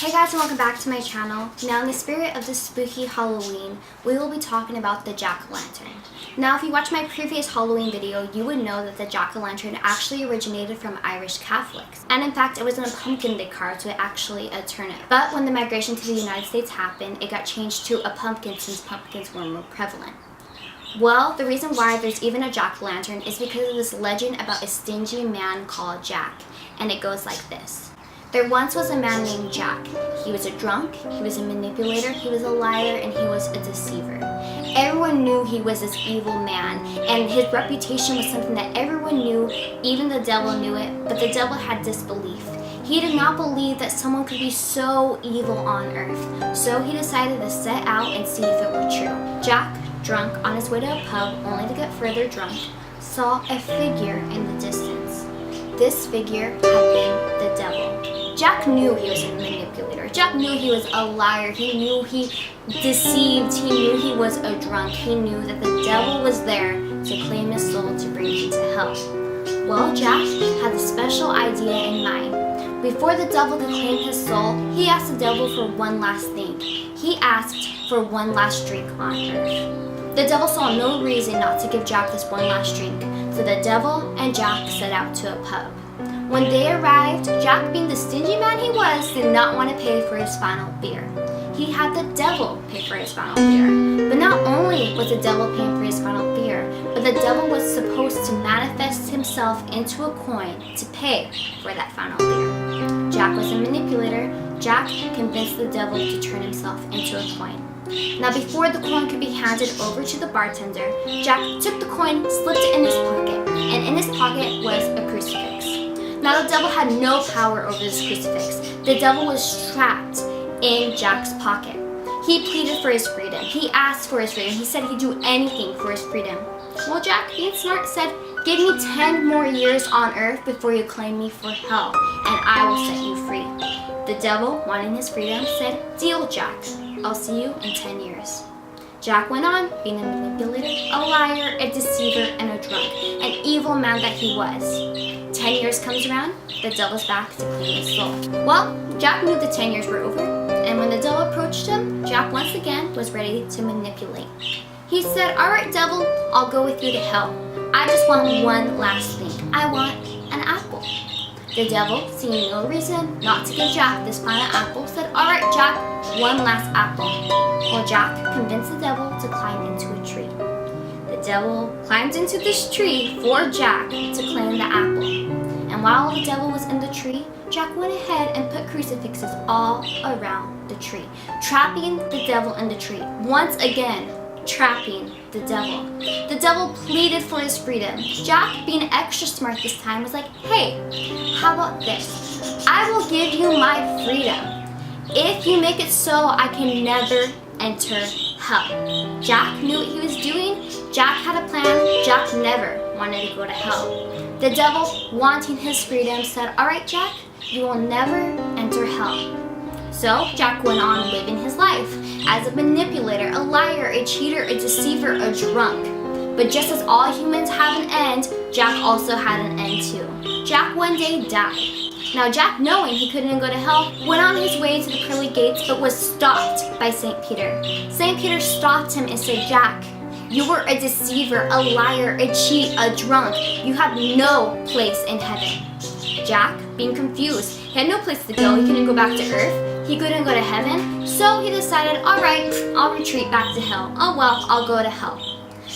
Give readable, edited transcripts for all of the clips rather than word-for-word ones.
Hey guys, and welcome back to my channel. Now, in the spirit of this spooky Halloween, we will be talking about the jack-o'-lantern. Now, if you watched my previous Halloween video, you would know that the jack-o'-lantern actually originated from Irish Catholics. And in fact, it was in a pumpkin they carved, so actually a turnip. But when the migration to the United States happened, it got changed to a pumpkin since pumpkins were more prevalent. Well, the reason why there's even a jack-o'-lantern is because of this legend about a stingy man called Jack. And it goes like this. There once was a man named Jack. He was a drunk, he was a manipulator, he was a liar, and he was a deceiver. Everyone knew he was this evil man, and his reputation was something that everyone knew, even the devil knew it, but the devil had disbelief. He did not believe that someone could be so evil on earth, so he decided to set out and see if it were true. Jack, drunk, on his way to a pub, only to get further drunk, saw a figure in the distance. This figure had been the devil. Jack knew he was a manipulator. Jack knew he was a liar. He knew he deceived. He knew he was a drunk. He knew that the devil was there to claim his soul to bring him to hell. Well, Jack had a special idea in mind. Before the devil could claim his soul, he asked the devil for one last thing. He asked for one last drink on earth. The devil saw no reason not to give Jack this one last drink, so the devil and Jack set out to a pub. When they arrived, Jack, being the stingy man he was, did not want to pay for his final beer. He had the devil pay for his final beer. But not only was the devil paying for his final beer, but the devil was supposed to manifest himself into a coin to pay for that final beer. Jack was a manipulator. Jack convinced the devil to turn himself into a coin. Now, before the coin could be handed over to the bartender, Jack took the coin, slipped it in his pocket, and in his pocket was a crucifix. Now, the devil had no power over this crucifix. The devil was trapped in Jack's pocket. He pleaded for his freedom. He asked for his freedom. He said he'd do anything for his freedom. Well, Jack, being smart, said, "Give me 10 more years on earth before you claim me for hell, and I will set you free." The devil, wanting his freedom, said, "Deal, Jack. I'll see you in 10 years." Jack went on, being a manipulator, a liar, a deceiver, and a drunk, an evil man that he was. 10 years comes around, the devil's back to claim his soul. Well, Jack knew the 10 years were over, and when the devil approached him, Jack once again was ready to manipulate. He said, "All right, devil, I'll go with you to hell. I just want one last thing. I want an apple." The devil, seeing no reason not to give Jack this final apple, said, "All right, Jack, one last apple." Well, Jack convinced the devil to climb into a tree. The devil climbed into this tree for Jack to claim the apple. And while the devil was in the tree, Jack went ahead and put crucifixes all around the tree, trapping the devil in the tree. Once again, trapping the devil. The devil pleaded for his freedom. Jack, being extra smart this time, was like, "Hey, how about this? I will give you my freedom if you make it so I can never enter hell." Jack knew what he was doing. Jack had a plan. Jack never wanted to go to hell. The devil, wanting his freedom, said, "All right, Jack, you will never enter hell." So Jack went on living his life as a manipulator, a liar, a cheater, a deceiver, a drunk. But just as all humans have an end, Jack also had an end too. Jack one day died. Now, Jack, knowing he couldn't go to hell, went on his way to the pearly gates, but was stopped by St. Peter. St. Peter stopped him and said, "Jack, you were a deceiver, a liar, a cheat, a drunk. You have no place in heaven." Jack, being confused, he had no place to go. He couldn't go back to earth. He couldn't go to heaven. So he decided, "All right, I'll retreat back to hell. Oh well, I'll go to hell."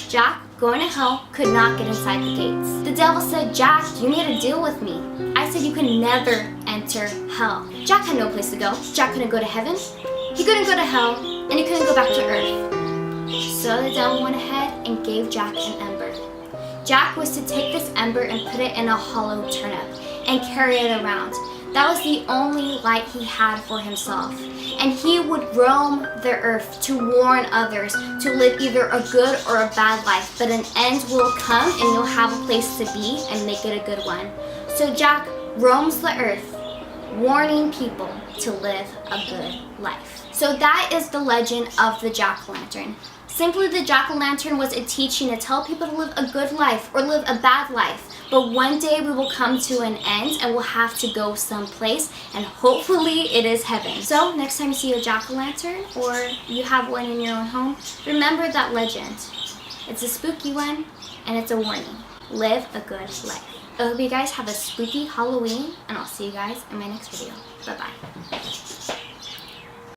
Jack, going to hell, could not get inside the gates. The devil said, "Jack, you made a deal with me. I said you could never enter hell." Jack had no place to go. Jack couldn't go to heaven. He couldn't go to hell, and he couldn't go back to earth. So the devil went ahead and gave Jack an ember. Jack was to take this ember and put it in a hollow turnip and carry it around. That was the only light he had for himself. And he would roam the earth to warn others to live either a good or a bad life, but an end will come and you'll have a place to be and make it a good one. So Jack roams the earth, warning people to live a good life. So that is the legend of the jack-o'-lantern. Simply, the jack-o'-lantern was a teaching to tell people to live a good life or live a bad life. But one day we will come to an end and we'll have to go someplace, and hopefully it is heaven. So next time you see a jack-o'-lantern or you have one in your own home, remember that legend. It's a spooky one and it's a warning. Live a good life. I hope you guys have a spooky Halloween, and I'll see you guys in my next video. Bye-bye.